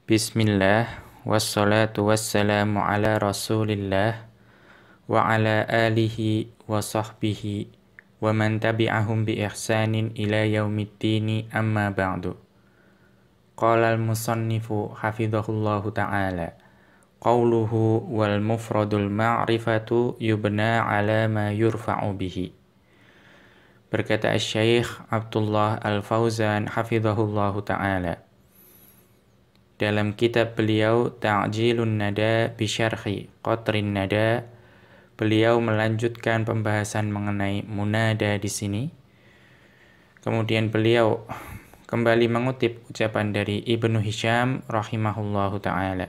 Bismillah, wassalatu wassalamu ala rasulillah, wa ala alihi wa sahbihi, wa man tabi'ahum bi ihsanin ila yaumiddini amma ba'du. Qala al-musannifu hafidhahullahu ta'ala, qawluhu wal mufradul ma'rifatu yubna ala ma yurfa'u bihi. Berkata Syekh Abdullah Al-Fauzan hafidhahullahu ta'ala, dalam kitab beliau Ta'jilun Nada bi Syarhi Qatrin Nada, beliau melanjutkan pembahasan mengenai munada di sini. Kemudian beliau kembali mengutip ucapan dari Ibnu Hisham rahimahullahu taala.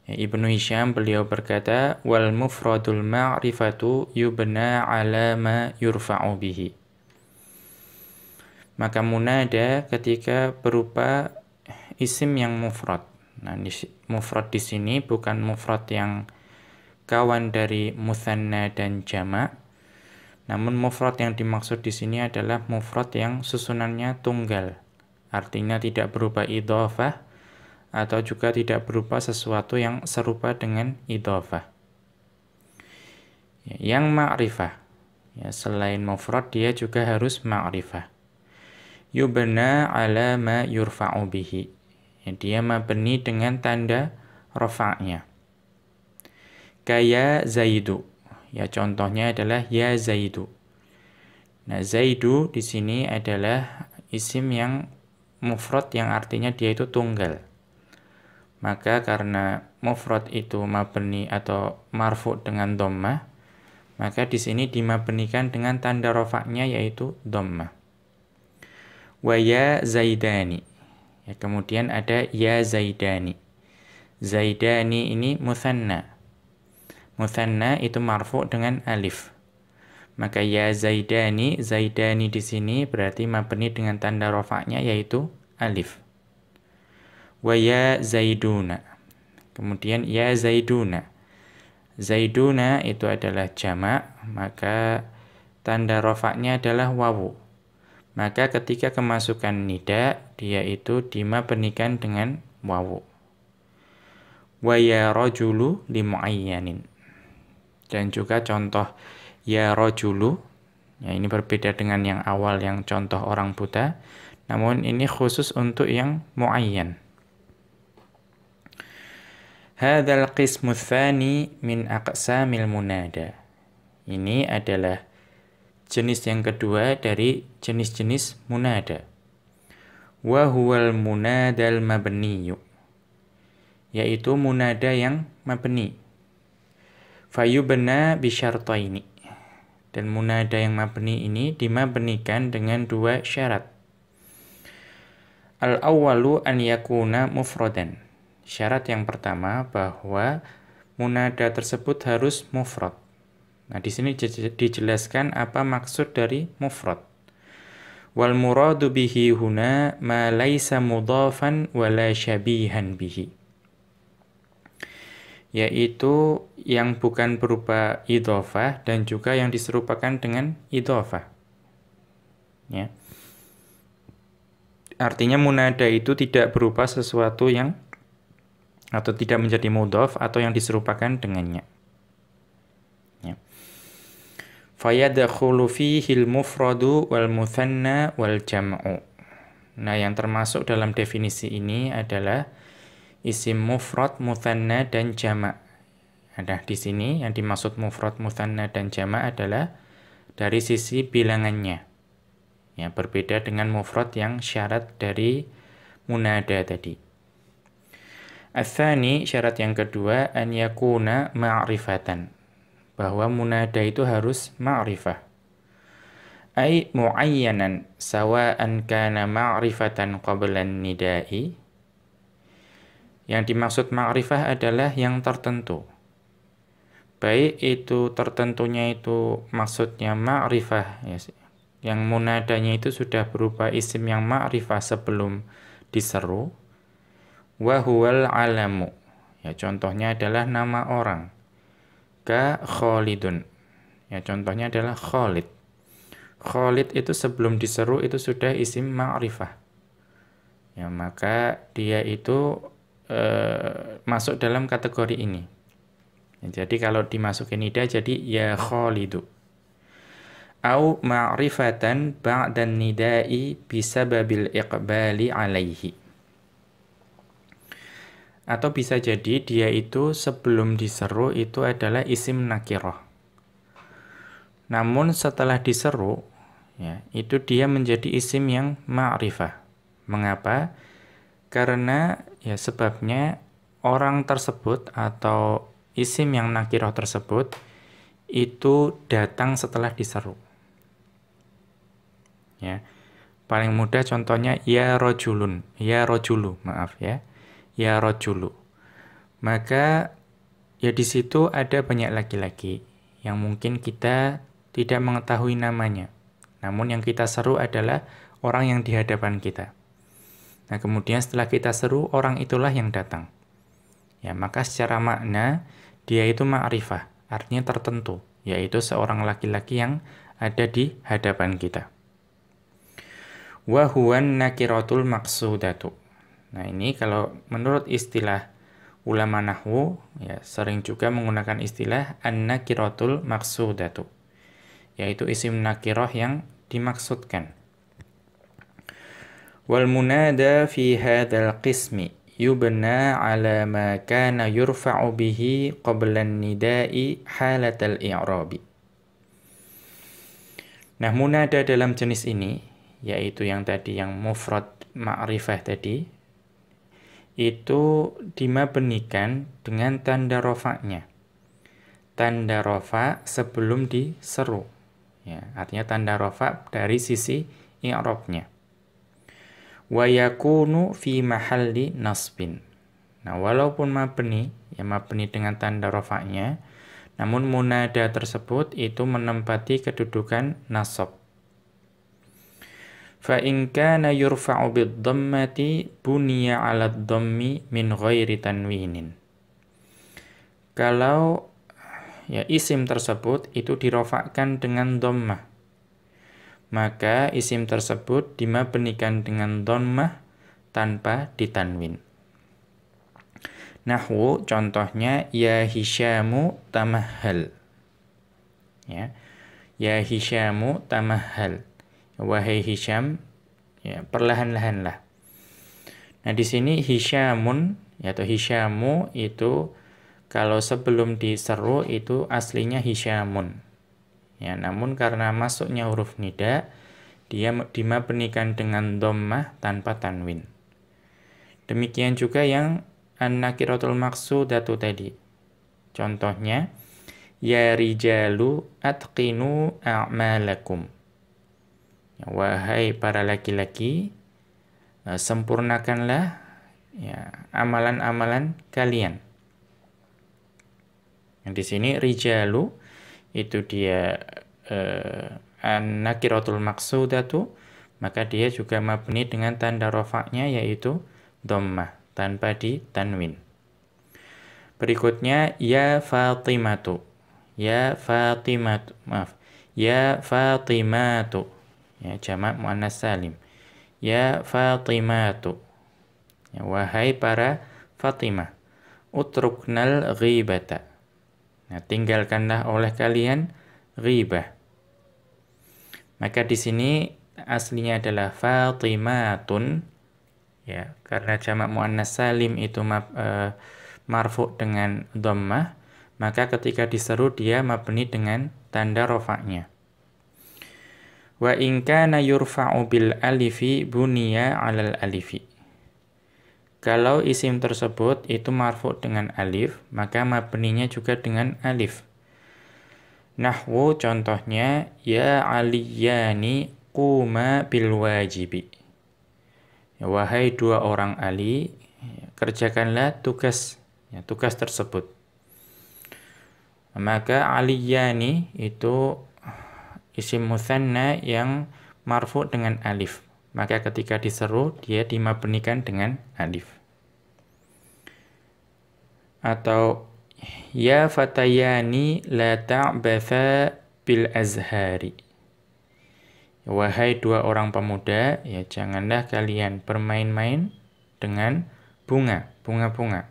Ibnu Hisham beliau berkata, wal mufradul ma'rifatu yubna ala ma yurfa'u bihi. Maka munada ketika berupa isim yang mufrad. Nah, mufrad di sini bukan mufrad yang kawan dari mutsanna dan jamak. Namun mufrad yang dimaksud di sini adalah mufrad yang susunannya tunggal. Artinya tidak berupa idhofah atau juga tidak berupa sesuatu yang serupa dengan idhofah. Yang ma'rifah, selain mufrad dia juga harus ma'rifah. Yubna ala ma yurfa'u bihi. Dia mabni dengan tanda rafa'nya. Kaya Zaidu. Contohnya adalah ya Zaidu. Nah, Zaidu di sini adalah isim yang mufrad yang artinya dia itu tunggal. Maka karena mufrad itu mabni atau marfu dengan dhammah, maka di sini dimabnikan dengan tanda rafa'nya yaitu dhammah. Wa ya Zaidani. Kemudian ada ya Zaidani. Zaidani ini mutsanna. Mutsanna itu marfu dengan alif. Maka ya Zaidani, Zaidani di sini berarti mabni dengan tanda rafa'nya yaitu alif. Wa ya Zaiduna. Kemudian ya Zaiduna. Zaiduna itu adalah jamak, maka tanda rafa'nya adalah wawu. Maka ketika kemasukan nida, dia itu dimabnikan dengan wawu. Wa ya rajulu limu'ayyanin. Dan juga contoh ya rajulu, ini berbeda dengan yang awal yang contoh orang buta, namun ini khusus untuk yang mu'ayyan. Hadzal qismu tsani min aqsamil munada. Ini adalah jenis yang kedua dari jenis-jenis munada. Wa huwal munadal mabniyu. Yaitu munada yang mabni. Fayubna bi syartaini. Dan munada yang mabni ini dimabnikan dengan dua syarat. Al-awwalu an yakuna mufradan. Syarat yang pertama bahwa munada tersebut harus mufrad. Nah, di sini dijelaskan apa maksud dari mufrad. Wal muradu bihi huna ma laisa mudhafan wala syabihan bihi. Yaitu yang bukan berupa idhofah dan juga yang diserupakan dengan idhofah. Ya. Artinya munada itu tidak berupa sesuatu yang atau tidak menjadi mudhaf atau yang diserupakan dengannya. Fayadkhulu fihil mufradu wal mutsanna wal jam'u. Nah, yang termasuk dalam definisi ini adalah isim mufrad, mutsanna dan jamak. Nah, di sini yang dimaksud mufrad, mutsanna dan jamak adalah dari sisi bilangannya. Ya, berbeda dengan mufrad yang syarat dari munada tadi. Ats-tsani, syarat yang kedua, an yakuna ma'rifatan. Bahwa munada itu harus ma'rifah. Ai mu'ayyanan sawa'an kana ma'rifatan qablan nida'i. Yang dimaksud ma'rifah adalah yang tertentu. Baik itu tertentunya itu maksudnya ma'rifah, yang munadanya itu sudah berupa isim yang ma'rifah sebelum diseru. Wa huwal alamu. Contohnya adalah nama orang. Ka Khalidun. Contohnya adalah Khalid. Khalid itu sebelum diseru itu sudah isim ma'rifah. Ya, maka dia itu masuk dalam kategori ini. Ya, jadi kalau dimasukin nida jadi ya Khalidu. Au ma'rifatan ba'dan nida'i bisababil iqbali alaihi. Atau bisa jadi dia itu sebelum diseru itu adalah isim nakirah. Namun setelah diseru, ya, itu dia menjadi isim yang ma'rifah. Mengapa? Karena ya sebabnya orang tersebut atau isim yang nakirah tersebut itu datang setelah diseru. Ya. Paling mudah contohnya ya rojulun, ya rojulu, maaf ya. Ya rojulu. Maka ya di situ ada banyak laki-laki yang mungkin kita tidak mengetahui namanya. Namun yang kita seru adalah orang yang di hadapan kita. Nah, kemudian setelah kita seru, orang itulah yang datang. Ya, maka secara makna dia itu ma'rifah, artinya tertentu, yaitu seorang laki-laki yang ada di hadapan kita. Wa huwan nakiratul maqsudatu. Nah, ini kalau menurut istilah ulama nahwu ya sering juga menggunakan istilah an-nakiratul maqsudatu, yaitu isim nakirah yang dimaksudkan. Wal munada fi hadzal qismi yubna ala ma kana yurfa'u bihi qabla an-nida'i halatal i'rabi. Nah, munada dalam jenis ini yaitu yang tadi yang mufrad ma'rifah tadi itu dimabnikan dengan tanda rofa'nya. Tanda rofa sebelum diseru. Ya, artinya tanda rofa dari sisi i'rabnya. Wa yakunu fi mahalli nasbin. Nah, walaupun mabni, ya mabni dengan tanda rofa'nya, namun munada tersebut itu menempati kedudukan nasab. Fa in kana yurfa'u bid-dhammati buniya 'ala ad-dhammi min ghairi tanwinin. Kalau ya isim tersebut itu dirofakkan dengan dhammah, maka isim tersebut dimabnikan dengan dhammah tanpa ditanwin. Nahwu contohnya ya Hisyamu tamahhal. Ya Hisyamu tamahhal. Wahai Hisyam, ya perlahan-lahanlah. Nah, di sini Hisyamun atau Hisyamu itu kalau sebelum diseru itu aslinya Hisyamun. Ya, namun karena masuknya huruf nida, dia dimabnikan dengan dhammah tanpa tanwin. Demikian juga yang an-nakiratul maqsudatu tadi. Contohnya ya rijalu atqinu a'malakum. Wahai para laki-laki, sempurnakanlah ya amalan-amalan kalian. Yang di sini rijalu itu dia an-nakiratul maqsudatu, maka dia juga mabni dengan tanda rofa'nya yaitu dhammah tanpa ditanwin. Berikutnya ya Fatimatu. Ya Fatimatu, maaf. Ya Fatimatu. Ya, jamak muannas salim. Ya Fatimatu. Ya, wahai para Fatimah. Utruknal ghibata. Nah, tinggalkanlah oleh kalian ghibah. Maka di sini aslinya adalah Fatimatun. Ya, karena jamak muannas salim itu marfu dengan dhammah, maka ketika diseru dia mabni dengan tanda rofa'nya. Wa in kana yurfa'u bil alifi buniya 'alal alifi. Kalau isim tersebut itu marfu dengan alif, maka mabninya juga dengan alif. Nahwu contohnya ya aliyani quma bil wajibi. Ya, wahai dua orang Ali, kerjakanlah tugas tersebut. Maka aliyani itu isim mutsanna yang marfu dengan alif. Maka ketika diseru dia dimabnikan dengan alif. Atau ya fatayani la ta'batha bil azhari. Wahai dua orang pemuda, ya janganlah kalian bermain-main dengan bunga-bunga.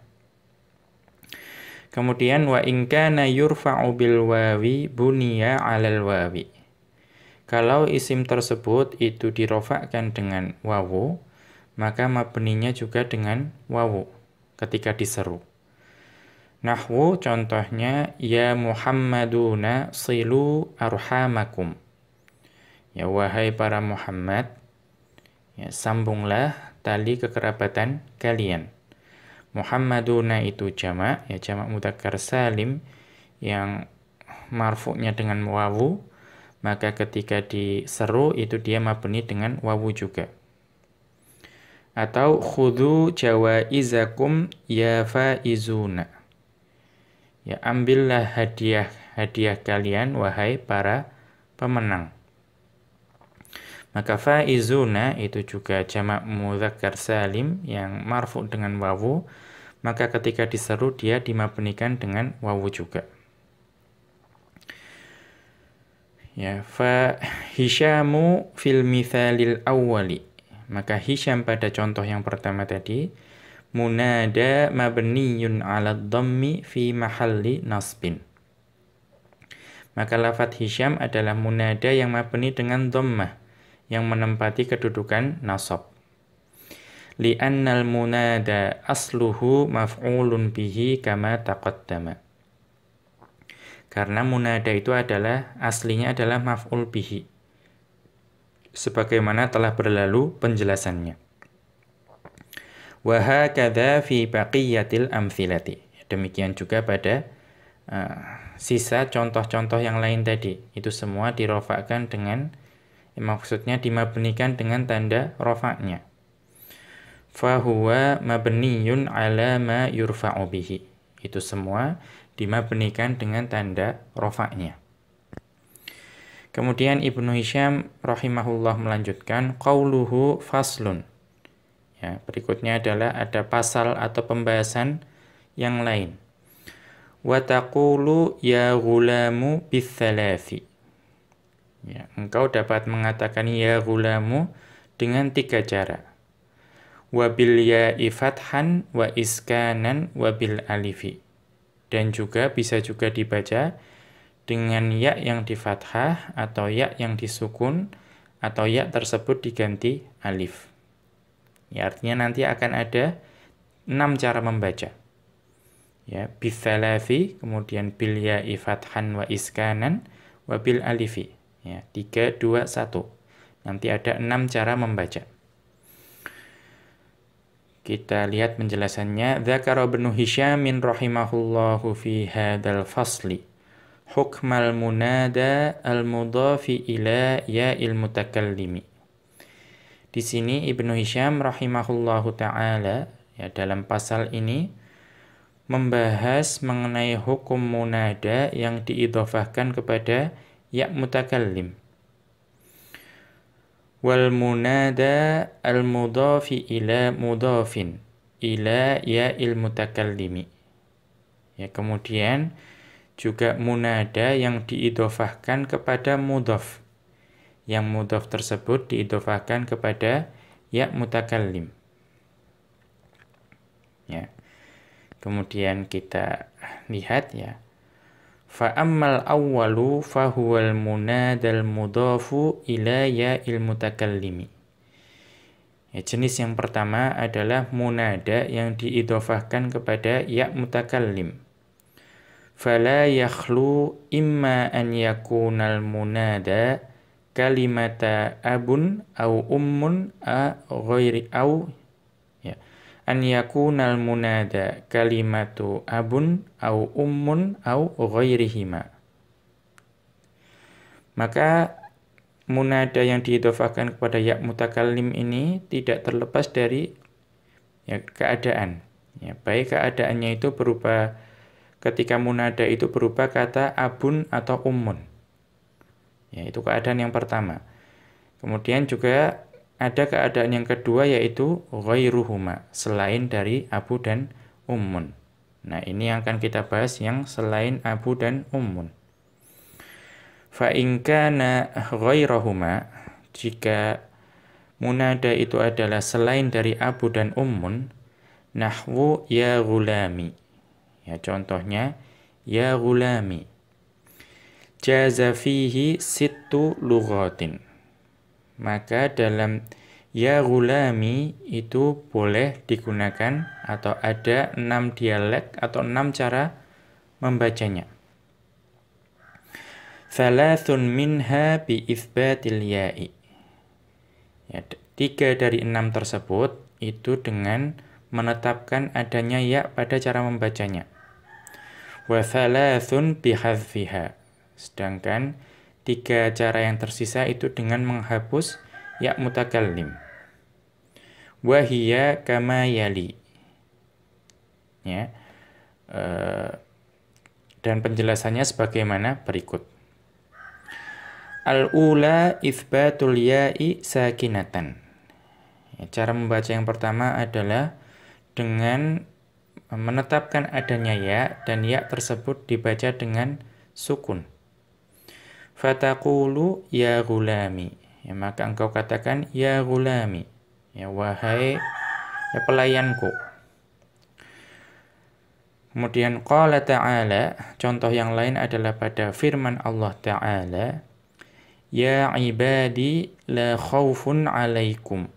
Kemudian wa in kana yurfa'u bil wawi buniya 'alal wawi. Kalau isim tersebut itu dirofakkan dengan wawu, maka mabninya juga dengan wawu ketika diseru. Nahwu contohnya ya Muhammaduna silu arhamakum. Ya wahai para Muhammad, ya sambunglah tali kekerabatan kalian. Muhammaduna itu jamak, ya jamak mudzakkar salim yang marfu'nya dengan wawu, maka ketika diseru itu dia mabni dengan wawu juga. Atau khudhu jawaizakum ya faizuna. Ya ambillah hadiah kalian wahai para pemenang. Maka faizuna itu juga jamak mudzakkar salim yang marfu' dengan wawu, maka ketika diseru dia dimabnikan dengan wawu juga. Ya, fa Hisyamu fil mithalil awwali. Maka Hisyam pada contoh yang pertama tadi munada mabniyun 'ala dhammi fi mahalli nasbin. Maka lafadz Hisyam adalah munada yang mabni dengan dhammah yang menempati kedudukan nasab. Li'annal munada asluhu maf'ulun bihi kama taqaddama. Karena munada itu aslinya adalah maf'ul bihi. Sebagaimana telah berlalu penjelasannya. Wa hakadha fi baqiyatil amthilati. Demikian juga pada sisa contoh-contoh yang lain tadi. Itu semua dirofakkan dengan maksudnya dimabnikan dengan tanda rofaknya. Fahuwa mabniyun ala ma yurfa'u bihi. Itu semua dimabnikan dengan tanda rofaknya. Kemudian Ibnu Hisyam rahimahullah melanjutkan qauluhu faslun. Ya, berikutnya adalah ada pasal atau pembahasan yang lain. Wa taqulu ya ghulamu bitsalafi. Ya, engkau dapat mengatakan ya ghulamu dengan 3 cara. Wa bil ya'i fathan wa iskanan wa bil alifi. Dan juga bisa juga dibaca dengan ya yang di fathah atau ya yang disukun atau ya tersebut diganti alif. Ya, artinya nanti akan ada 6 cara membaca. Ya, bitsalafi, kemudian bil ya'i fathan wa iskanan wa bil alifi. Ya, 3, 2, 1. Nanti ada 6 cara membaca. Kita lihat penjelasannya. Dzakara Ibnu Hisyam rahimahullahu fi hadzal fasli hukmal munada al-mudhafi ila ya'il mutakallimi. Di sini Ibnu Hisyam rahimahullahu taala ya dalam pasal ini membahas mengenai hukum munada yang diidhofahkan kepada ya mutakallim. Wal munada al-mudhafi ila mudhafin ila ya'il mutakallimi. Ya, kemudian juga munada yang diidhofahkan kepada mudhaf. Yang mudhaf tersebut diidhofahkan kepada ya mutakallim. Ya. Kemudian kita lihat ya. Fa ammal awwalu fa huwal munadal mudhafu ila ya'il mutakallimi. Ya, jenis yang pertama adalah munada yang diidhofahkan kepada ya mutakallim. Fala yakhlu imma an yakunal munada kalimata abun au ummun a ghairi au ya an yakunal munada kalimatu abun au ummun au ghairihima. Maka munada yang diidhofahkan kepada ya mutakallim ini tidak terlepas dari ya keadaan. Ya, baik keadaannya itu berupa ketika munada itu berupa kata abun atau ummun. Ya, itu keadaan yang pertama. Kemudian juga ada keadaan yang kedua yaitu ghairuhuma, selain dari abu dan ummun. Nah, ini yang akan kita bahas yang selain abu dan ummun. Fa in kana ghairahuma, jika munada itu adalah selain dari abu dan ummun, nahwu ya gulami. Ya, contohnya ya gulami. Jaza fihi sittu lughatin. Maka dalam ya gulami itu boleh digunakan atau ada 6 dialek atau 6 cara membacanya. Thalathun minha bi itsbatil ya'i. Ya, 3 dari 6 tersebut itu dengan menetapkan adanya ya pada cara membacanya. Wa thalathun bi hadzfiha. Sedangkan 3 cara yang tersisa itu dengan menghapus ya mutakallim. Wa hiya kama yali. Ya. Dan penjelasannya sebagaimana berikut. Al-ula itsbatul ya'i sakinatan. Ya, cara membaca yang pertama adalah dengan menetapkan adanya ya dan ya tersebut dibaca dengan sukun. Fataqulu ya gulami. Ya, maka engkau katakan ya gulami. Ya, wahai ya pelayanku. Kemudian qala ta'ala, contoh yang lain adalah pada firman Allah Ta'ala, ya ibadi la khaufun alaikum.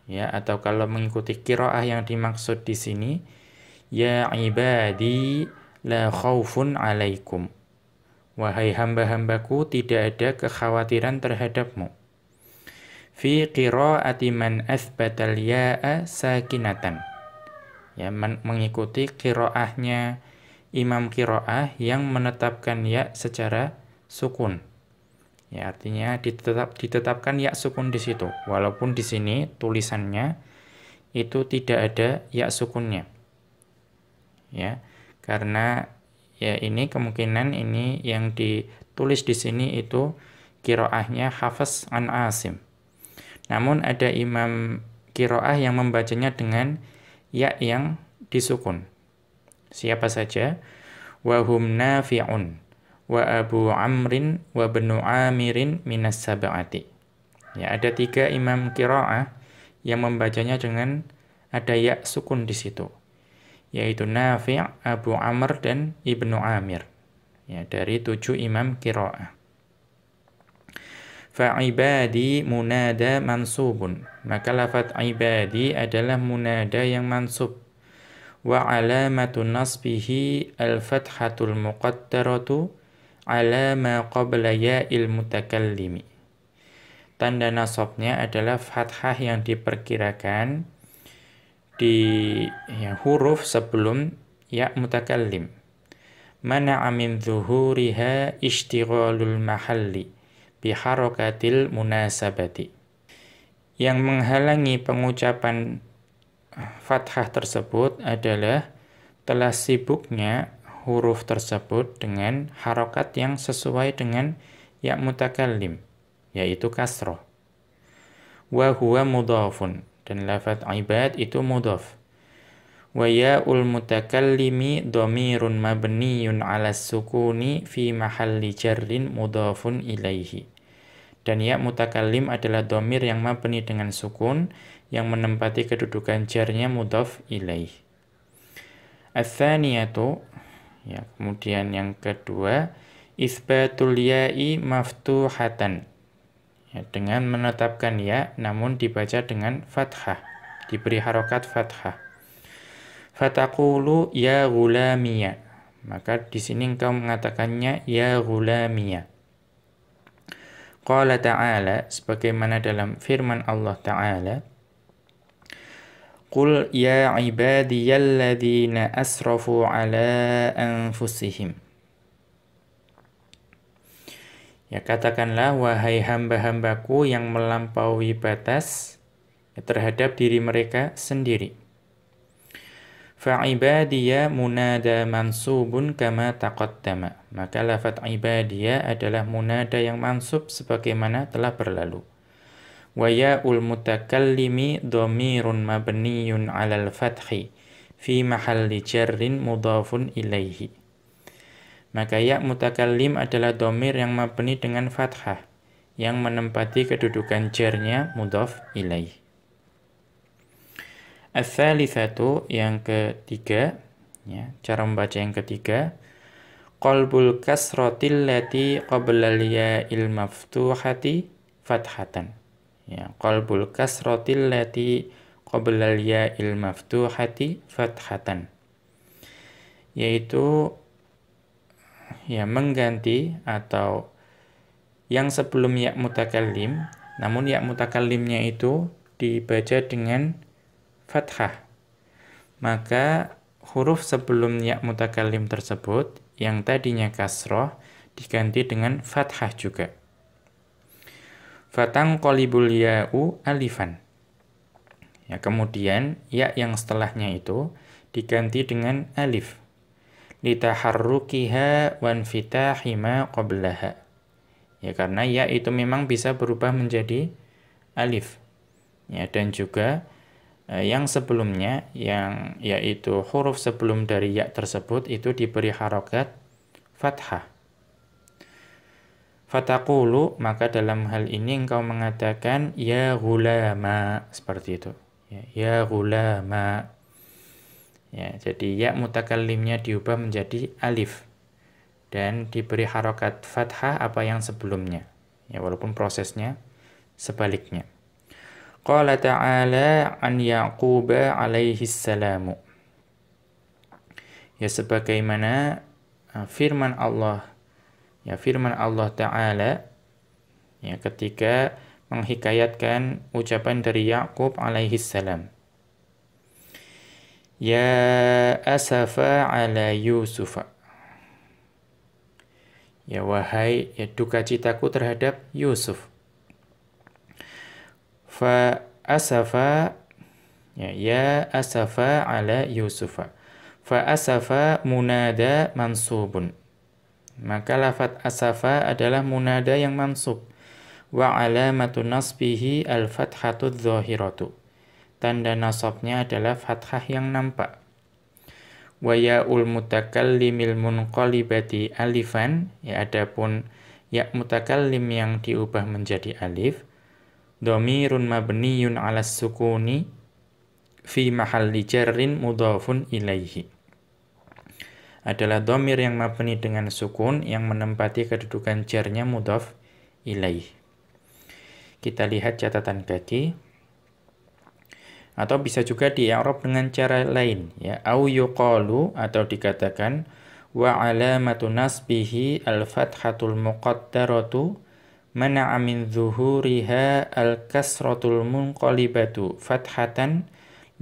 Ya, atau kalau mengikuti qiraah yang dimaksud di sini, ya ibadi la khaufun alaikum. Wahai hamba-hambaku, tidak ada kekhawatiran terhadapmu. Fi qiraati man athbatal ya'a sakinatan. Ya, mengikuti qiraahnya imam qiraah yang menetapkan ya secara sukun. Ya, artinya ditetapkan ya sukun di situ. Walaupun di sini tulisannya itu tidak ada ya sukunnya. Ya, karena ya ini kemungkinan ini yang ditulis di sini itu qiraahnya Hafs an Asim. Namun ada imam qiraah yang membacanya dengan ya yang disukun. Siapa saja? Wa hum Nafi'un wa Abu Amrin wa Ibnu Amirin minas sab'ati. Ya, ada 3 imam qiraah yang membacanya dengan ada ya sukun di situ, yaitu Nafi', Abu Amr dan Ibnu Amir. Ya, dari 7 imam qiraah. Fa'ibadi munada mansubun. Maka lafaz ibadi adalah munada yang mansub. Wa alamatu nasbihi al-fathatul muqaddaratu ala ma qabla ya'il mutakallimi. Tanda nasabnya adalah fathah yang diperkirakan di huruf sebelum ya mutakallim. Mana'a min zuhuriha ishtighalul mahalli biharakatil munasabati. Yang menghalangi pengucapan fathah tersebut adalah telah sibuknya huruf tersebut dengan harokat yang sesuai dengan ya mutakallim, yaitu kasroh. Wa huwa mudhafun, dan lafaz ibad itu mudhaf. Wa ya'ul mutakallimi dhamirun mabniyun 'ala sukuni fi mahalli jarrin mudhafun ilaihi. Dan ya mutakallim adalah dhamir yang mabni dengan sukun yang menempati kedudukan jarnya mudhaf ilaih. Ats-tsaniyatu, ya, kemudian yang kedua, itsbatul ya'i maftuhatan. Ya, dengan menetapkan ya namun dibaca dengan fathah, diberi harokat fathah. Fataqulu ya gulamiya. Maka di sini engkau mengatakannya ya gulamiya. Qala ta'ala, sebagaimana dalam firman Allah Ta'ala, Qul ya ibadiyalladzina asrafu ala anfusihim. Ya, katakanlah wahai hamba-hambaku yang melampaui batas ya, terhadap diri mereka sendiri. Fa'ibadiyya munada mansubun kama taqaddama. Maka lafaz ibadiyya adalah munada yang mansub sebagaimana telah berlalu. Wa ya'ul mutakallimi dhamirun mabniyun 'alal fathi fi mahalli jarrin mudhafun ilaihi. Maka ya mutakallim adalah dhamir yang mabni dengan fathah yang menempati kedudukan jarnya mudhaf ilaih. Ats-tsalitsatu, yang ketiga, ya, cara membaca yang ketiga, qalbul kasratil lati qabla al-ya'il maftuhati fathatan. Ya, qalbul kasratil lati qabla al-ya'il maftuhati fathatan. Yaitu ya mengganti atau yang sebelum ya mutakallim, namun ya mutakallimnya itu dibaca dengan fathah. Maka huruf sebelum ya mutakallim tersebut yang tadinya kasroh diganti dengan fathah juga. Fatanqalibul ya'u alifan. Ya, kemudian ya yang setelahnya itu diganti dengan alif. Litaharrukiha wanfitahi ma qablaha. Ya, karena ya itu memang bisa berubah menjadi alif. Ya, dan juga yang sebelumnya, yang yaitu huruf sebelum dari ya tersebut itu diberi harokat fathah. Fataqulu, maka dalam hal ini engkau mengatakan ya ghulama, seperti itu. Ya ghulama. Ya, jadi ya mutakallimnya diubah menjadi alif dan diberi harokat fathah apa yang sebelumnya. Ya, walaupun prosesnya sebaliknya. Qala ta'ala an Yaqub alaihi salamu. Ya, sebagaimana firman Allah Ta'ala ya ketika menghikayatkan ucapan dari Yaqub alaihi salam. Ya asafa ala Yusuf. Ya, wahai ya duka citaku terhadap Yusuf. Fa asafa ya asafa ala Yusufa. Fa asafa munada mansubun. Maka lafaz asafa adalah munada yang mansub. Wa alamatu nasbihi al-fathatu dzahiratu. Tanda nasabnya adalah fathah yang nampak. Wa ya'ul mutakallimil munqalibati alifan. Ya, adapun ya mutakallim yang diubah menjadi alif, dhamirun mabniyun 'alas sukuni fi mahalli jarrin mudhafun ilaihi. Adalah dhamir yang mabni dengan sukun yang menempati kedudukan jarnya mudhaf ilaih. Kita lihat catatan kaki. Atau bisa juga di-i'rab dengan cara lain, ya, au yuqalu, atau dikatakan wa alamatu nasbihi al-fathatul muqaddaratu mana'a min zuhuriha al-kasratul munqalibatu fathatan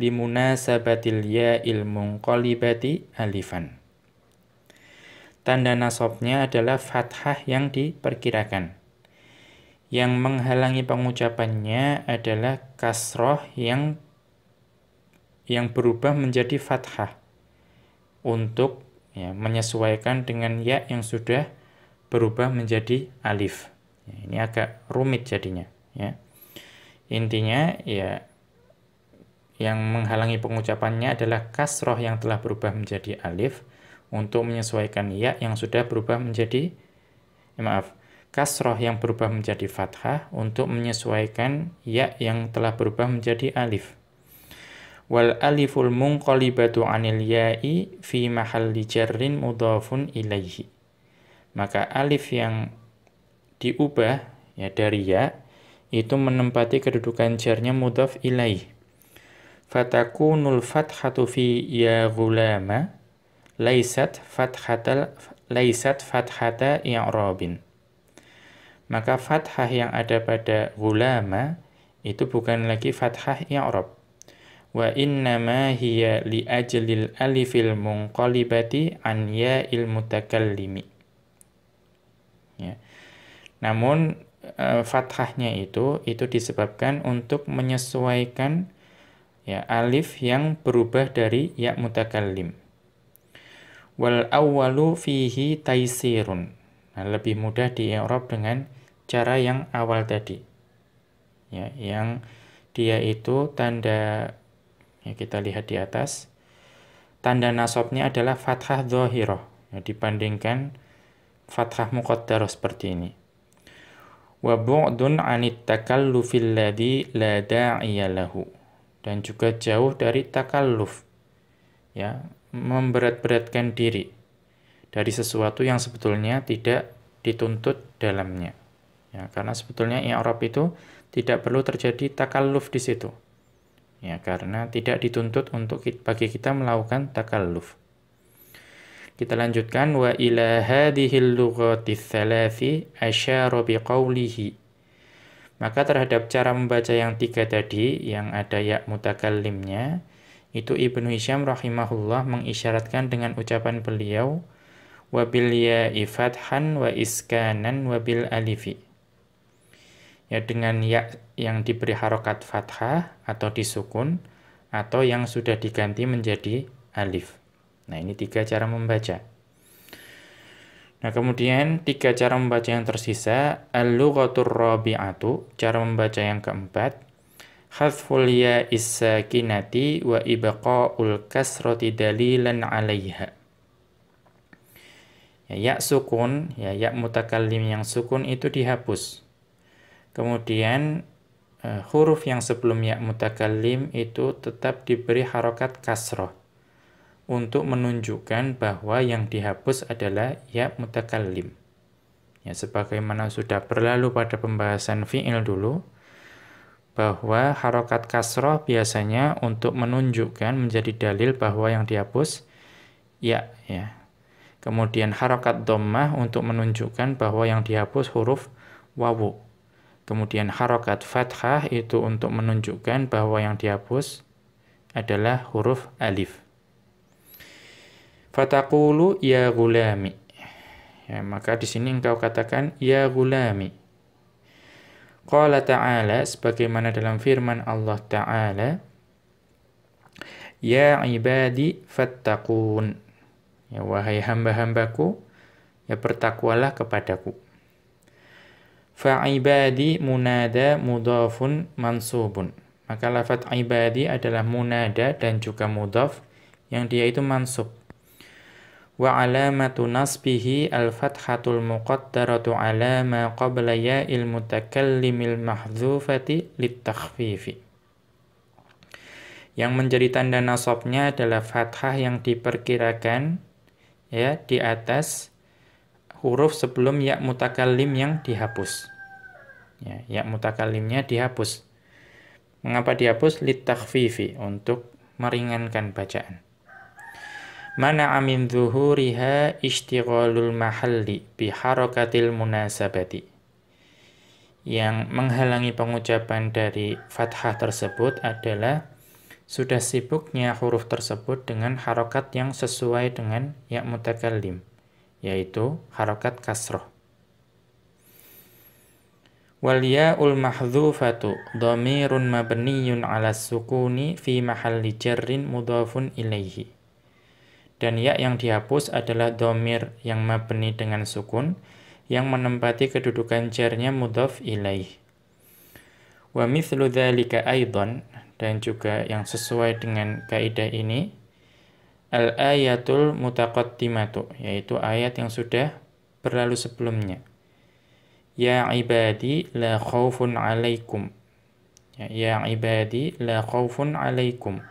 limunasabatil ya'il munqalibati alifan. Tanda nasabnya adalah fathah yang diperkirakan. Yang menghalangi pengucapannya adalah kasroh yang berubah menjadi fathah untuk ya, menyesuaikan dengan ya yang sudah berubah menjadi alif. Ya, ini agak rumit jadinya. Ya. Intinya ya yang menghalangi pengucapannya adalah kasroh yang telah berubah menjadi alif untuk menyesuaikan ya yang sudah berubah menjadi kasroh yang berubah menjadi fathah untuk menyesuaikan ya yang telah berubah menjadi alif. Wal aliful munqalibatu 'anil ya'i fi mahalli jarrin mudhafun ilaihi. Maka alif yang diubah ya dari ya itu menempati kedudukan jarnya mudhaf ilaih. Fatakunul fathatu fi ya ghulama laysat fathata i'rabin. Maka fathah yang ada pada ghulama itu bukan lagi fathah i'rab. Wa innama hiya li ajlil alifil munqalibati an ya'il mutakallimi. Ya. Namun fathahnya itu disebabkan untuk menyesuaikan ya alif yang berubah dari ya mutakallim. Wal awwalu fihi taisirun. Nah, lebih mudah di-i'rab dengan cara yang awal tadi. Ya, yang dia itu tanda ya, kita lihat di atas. Tanda nasabnya adalah fathah dhahirah ya, dibandingkan fathah muqaddarah seperti ini. Wa bu'dun 'anit takallufil ladzi la da'iya lahu. Dan juga jauh dari takalluf, ya, memberat-beratkan diri dari sesuatu yang sebetulnya tidak dituntut dalamnya. Ya, karena sebetulnya i'rab itu tidak perlu terjadi takalluf di situ. Ya, karena tidak dituntut bagi kita melakukan takalluf. Kita lanjutkan, wa ila hadhil lughati tsalathi asyara biqaulihi. Maka terhadap cara membaca yang tiga tadi yang ada ya mutakallimnya, itu Ibnu Hisham rahimahullah mengisyaratkan dengan ucapan beliau, wa bil ya'i fathan wa iskanan wa bil alifi. Ya, dengan ya yang diberi harokat fathah atau disukun, atau yang sudah diganti menjadi alif. Nah, ini tiga cara membaca. Nah, kemudian tiga cara membaca yang tersisa, al-lughatur rabi'atu, cara membaca yang keempat, hadful ya'is sakinati wa ibqa'ul kasrati dalilan 'alaiha. Ya sukun, ya mutakallim yang sukun itu dihapus. Kemudian huruf yang sebelum ya mutakallim itu tetap diberi harokat kasroh untuk menunjukkan bahwa yang dihapus adalah ya mutakallim. Ya, sebagaimana sudah berlalu pada pembahasan fi'il dulu, bahwa harokat kasroh biasanya untuk menunjukkan menjadi dalil bahwa yang dihapus ya. Kemudian harokat dhammah untuk menunjukkan bahwa yang dihapus huruf wawu. Kemudian harokat fathah itu untuk menunjukkan bahwa yang dihapus adalah huruf alif. Fataqulu ya gulami. Ya, maka di sini engkau katakan ya gulami. Qala ta'ala, sebagaimana dalam firman Allah Ta'ala, ya ibadi fattaqun. Ya, wahai hamba-hambaku, ya bertakwalah kepadaku. Fa'ibadi munada mudhafun mansubun. Maka lafaz ibadi adalah munada dan juga mudhaf yang dia itu mansub. Wa alamatu nasbihi al-fathatul muqaddaratu ala ma qabla ya'il mutakallimil mahdzufati litakhfifi. Yang menjadi tanda nasabnya adalah fathah yang diperkirakan ya di atas huruf sebelum ya mutakallim yang dihapus. Ya mutakallimnya dihapus. Mengapa dihapus? Litakhfifi, untuk meringankan bacaan. Mana'a min zuhuriha ishtighalul mahalli biharakatil munasabati. Yang menghalangi pengucapan dari fathah tersebut adalah sudah sibuknya huruf tersebut dengan harokat yang sesuai dengan ya mutakallim, yaitu harokat kasroh. Wal ya'ul mahdzufatu dhamirun mabniyun 'ala sukuni fi mahalli jarrin mudhafun ilaihi. Dan ya yang dihapus adalah dhamir yang mabni dengan sukun yang menempati kedudukan jarnya mudhaf ilaih. Wa mithlu dzalika aidan, dan juga yang sesuai dengan kaidah ini, al-ayatul mutaqaddimatu, yaitu ayat yang sudah berlalu sebelumnya. Ya ibadi la khaufun 'alaikum. Ya ibadi la khaufun 'alaikum.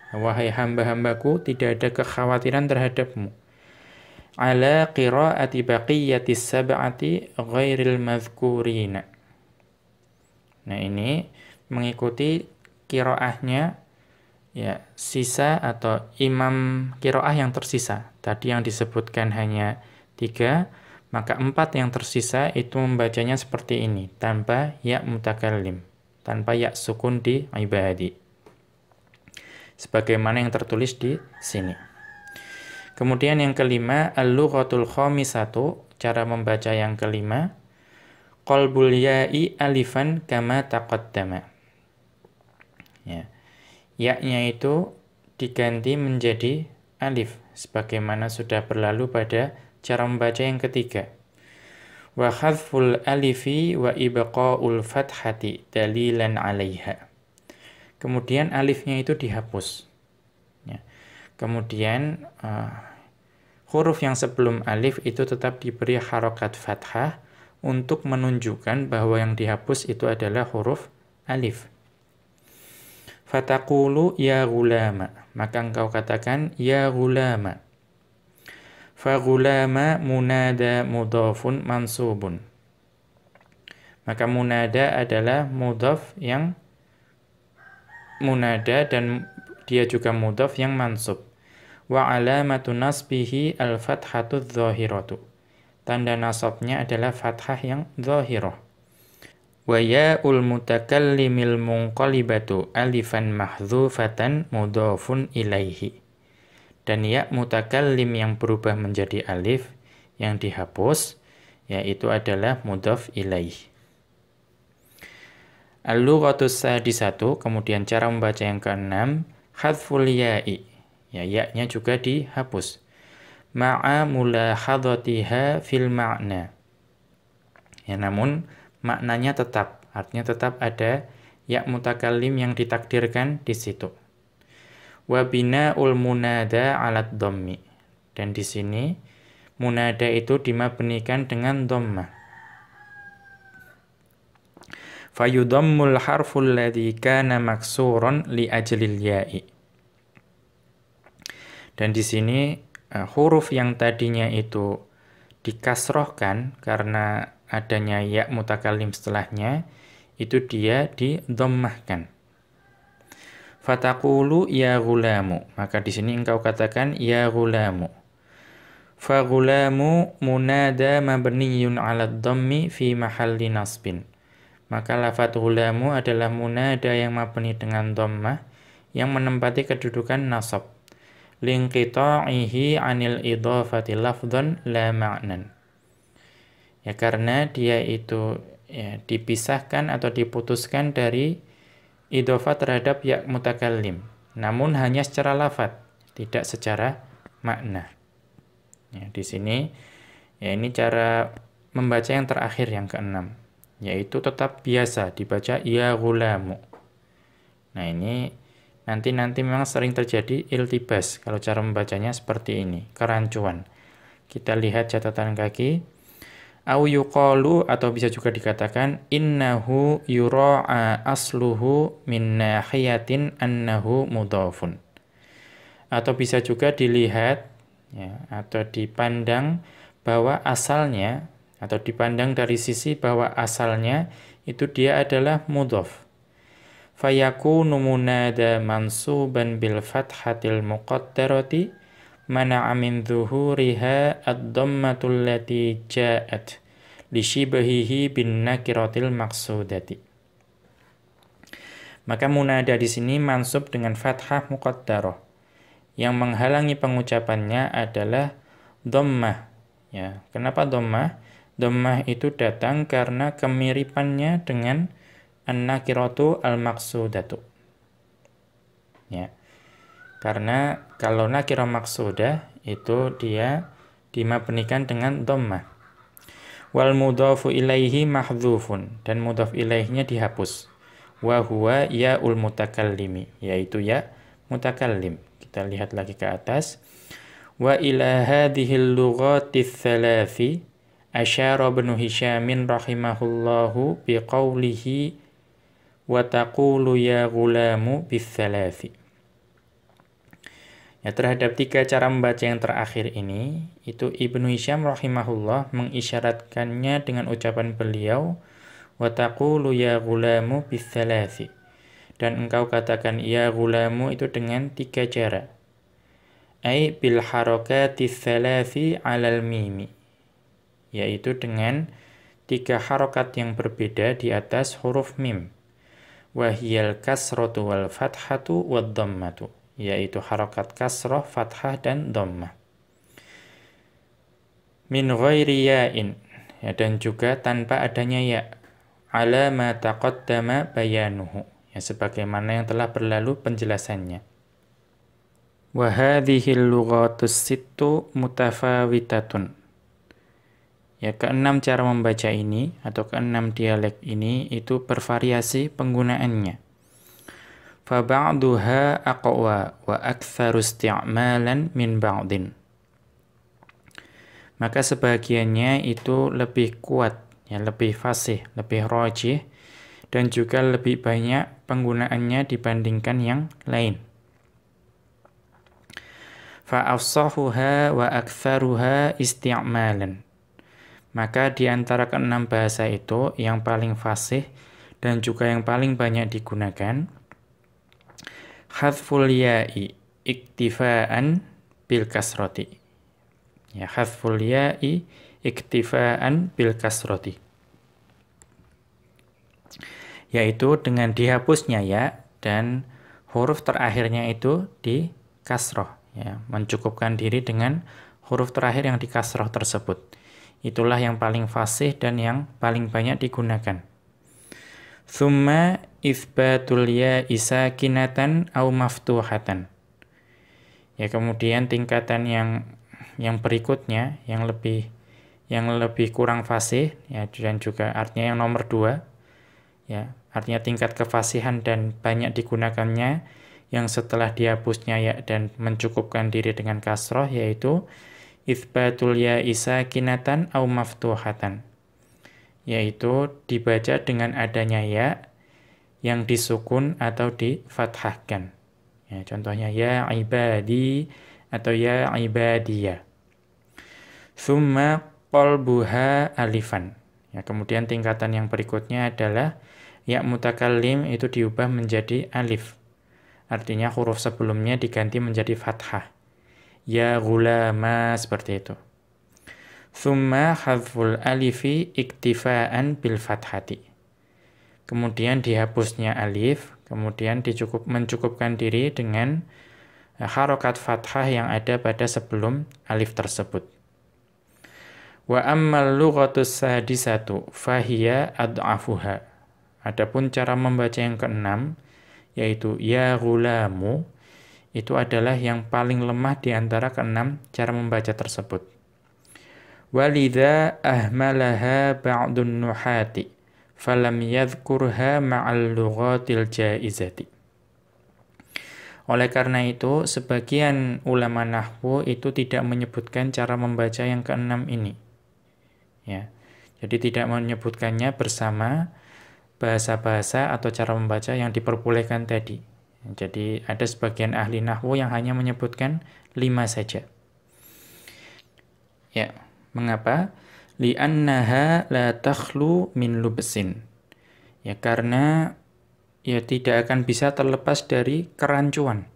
Wahai hamba-hambaku, tidak ada kekhawatiran terhadapmu. Ala qira'ati baqiyatis sab'ati ghairil madhkurina. Nah, ini mengikuti qiraahnya ya sisa atau imam qiraah yang tersisa. Tadi yang disebutkan hanya 3, maka 4 yang tersisa itu membacanya seperti ini, tanpa ya mutakallim, tanpa ya sukun di ibadi, sebagaimana yang tertulis di sini. Kemudian yang kelima, al-lughatul khamisatu, cara membaca yang kelima, qalbul ya'i alifan kama taqaddama. Ya. Ya-nya itu diganti menjadi alif, sebagaimana sudah berlalu pada cara membaca yang ketiga. Wa hadful alifi wa ibqa'ul fathati dalilan 'alaiha. Kemudian alifnya itu dihapus. Ya. Kemudian huruf yang sebelum alif itu tetap diberi harokat fathah untuk menunjukkan bahwa yang dihapus itu adalah huruf alif. Fataqulu ya ghulama, maka engkau katakan ya ghulama. Fa ghulama munada mudhafun mansubun. Maka munada adalah mudhaf yang munada dan dia juga mudhaf yang mansub. Wa alamatu nasbihi al-fathatu dzahiratu. Tanda nasabnya adalah fathah yang dzahirah. Wa ya'ul mutakallimil munqalibatu alifan mahdzufatan mudhafun ilaihi. Dan ya mutakallim yang berubah menjadi alif yang dihapus, yaitu adalah mudhaf ilaihi. Al-lughatus sadisatu, kemudian cara membaca yang keenam, hadful ya'i. Ya, ya-nya juga dihapus. Ma'a mulahadhatiha fil ma'na. Ya, namun maknanya tetap, artinya tetap ada ya mutakallim yang ditakdirkan di situ. Wa bina'ul munada 'alat dhammi. Dan di sini munada itu dimabnikan dengan dhammah. Fayudhammul harful ladzi kana maksuran li ajlil ya'i. Dan di sini huruf yang tadinya itu dikasrohkan karena adanya ya mutakallim setelahnya, itu dia didhammahkan. Fataqulu ya ghulamu, maka di sini engkau katakan ya ghulamu. Fa ghulamu munada mabniyun 'ala dhammi fi mahalli nasbin. Maka lafadz ghulamu adalah munada yang mabni dengan dhammah yang menempati kedudukan nasab. Linqita'ihi 'anil idhafati lafdhan la ma'nan. Ya, karena dia itu ya dipisahkan atau diputuskan dari idhofah terhadap ya mutakallim, namun hanya secara lafadz, tidak secara makna. Ya, di sini ya ini cara membaca yang terakhir yang keenam, yaitu tetap biasa dibaca ya ghulamu. Nah, ini nanti memang sering terjadi iltibas kalau cara membacanya seperti ini, kerancuan. Kita lihat catatan kaki. Au yuqalu, atau bisa juga dikatakan innahu yura'a asluhu min nahiyatin annahu mudhafun. Atau bisa juga dilihat ya, atau dipandang bahwa asalnya, atau dipandang dari sisi bahwa asalnya itu dia adalah mudhaf. Fayakunu munada mansuban bil fathatil muqaddarati mana'a min dhuhuriha ad-dhammatul lati ja'at li shibhihi bin nakiratil maqsudati. Maka munada di sini mansub dengan fathah muqaddarah. Yang menghalangi pengucapannya adalah dhammah. Ya, kenapa dhammah? Dhammah itu datang karena kemiripannya dengan an-nakiratu al-maqsudatu. Ya. Karena kalau nakirah maqsudah itu dia dimabnikan dengan dhammah. Wal mudhafu ilaihi mahdzufun, dan mudhaf ilaihnya dihapus. Wa huwa ya'ul mutakallimi, yaitu ya mutakallim. Kita lihat lagi ke atas. Wa ila hadhil lughati tsalafi asyara Ibnu Hisyamin rahimahullahu biqaulihi wa taqulu ya ghulamu bitsalafi. Ya, terhadap tiga cara membaca yang terakhir ini, itu Ibnu Hisyam rahimahullah mengisyaratkannya dengan ucapan beliau wa taqulu ya ghulamu bitsalafi. Dan engkau katakan ya ghulamu itu dengan tiga cara. Ai bil harakati tsalafi 'alal mimi. Yaitu dengan tiga harokat yang berbeda di atas huruf mim. Wahiyal kasratu wal fathatu wad dhammatu, yaitu harokat kasrah, fathah, dan dhammah. Min ghairi ya'in, ya, dan juga tanpa adanya ya. Ala ma taqaddama bayanuhu, ya, sebagaimana yang telah berlalu penjelasannya. Wa hadhil lughatus sittu mutafawitatun. Ya, keenam cara membaca ini atau keenam dialek ini itu bervariasi penggunaannya. Fa ba'duha aqwa wa aktsaru isti'malan min ba'din. Maka sebagiannya itu lebih kuat ya lebih fasih, lebih rajih, dan juga lebih banyak penggunaannya dibandingkan yang lain. Fa'afsahuha wa aktsaruha isti'malan. Maka di antara keenam bahasa itu yang paling fasih dan juga yang paling banyak digunakan hadful ya'i iktifaan bil kasrati. Ya, hadful ya'i iktifaan bil kasrati. Yaitu dengan dihapusnya ya dan huruf terakhirnya itu di kasroh, ya, mencukupkan diri dengan huruf terakhir yang di kasroh tersebut. Itulah yang paling fasih dan yang paling banyak digunakan. Tsumma itsbatul ya'i sakinatan au maftuhatan. Ya, kemudian tingkatan yang berikutnya yang lebih kurang fasih, ya, dan juga artinya yang nomor 2, ya, artinya tingkat kefasihan dan banyak digunakannya yang setelah dihapusnya ya dan mencukupkan diri dengan kasroh, yaitu itsbatul ya'i sakinatan au maftuhatan, yaitu dibaca dengan adanya ya yang disukun atau difathahkan. Ya, contohnya ya ibadi atau ya ibadiyah. Tsumma qalbuha alifan. Ya, kemudian tingkatan yang berikutnya adalah ya mutakallim itu diubah menjadi alif. Artinya huruf sebelumnya diganti menjadi fathah. Ya ghulama, seperti itu. Tsumma hadful alifi iktifaan bil fathati. Kemudian dihapusnya alif, kemudian mencukupkan diri dengan harokat fathah yang ada pada sebelum alif tersebut. Wa ammal lughatus sadisatu fahiya ad'afuha. Adapun cara membaca yang keenam, yaitu ya ghulamu, itu adalah yang paling lemah di antara keenam cara membaca tersebut. Walidha ahmalaha ba'dun nuhati falam yadhkurha ma'al lughatil jaizati. Oleh karena itu, sebagian ulama nahwu itu tidak menyebutkan cara membaca yang keenam ini. Ya. Jadi tidak menyebutkannya bersama bahasa-bahasa atau cara membaca yang diperbolehkan tadi. Jadi ada sebagian ahli nahwu yang hanya menyebutkan 5 saja. Ya, mengapa? Li'annaha la takhlu min lubsin. Ya, karena ya tidak akan bisa terlepas dari kerancuan.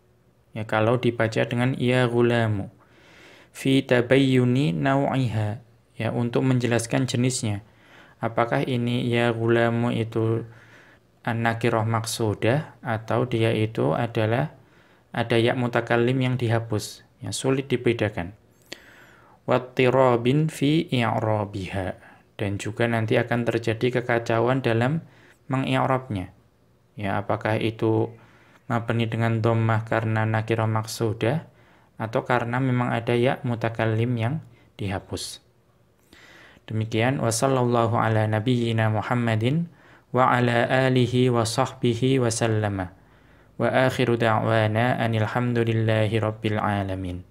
Ya, kalau dibaca dengan ya ghulamu. Fi tabayyuni naw'iha. Ya, untuk menjelaskan jenisnya. Apakah ini ya ghulamu itu an-nakirah maqsudah atau dia itu adalah ada ya mutakallim yang dihapus. Ya, sulit dibedakan. Wattirabin fi i'rabiha, dan juga nanti akan terjadi kekacauan dalam mengi'rabnya. Ya, apakah itu mabni dengan dhammah karena nakirah maqsudah atau karena memang ada ya mutakallim yang dihapus. Demikian, wa sallallahu ala nabiyyina Muhammadin wa ala alihi wa sahbihi wa sallama. Wa akhiru da'wana anil hamdulillahi rabbil alamin.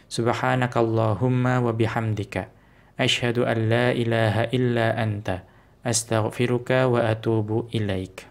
Subhanakallahumma wa bihamdika asyhadu an la ilaha illa anta astaghfiruka wa atubu ilaik.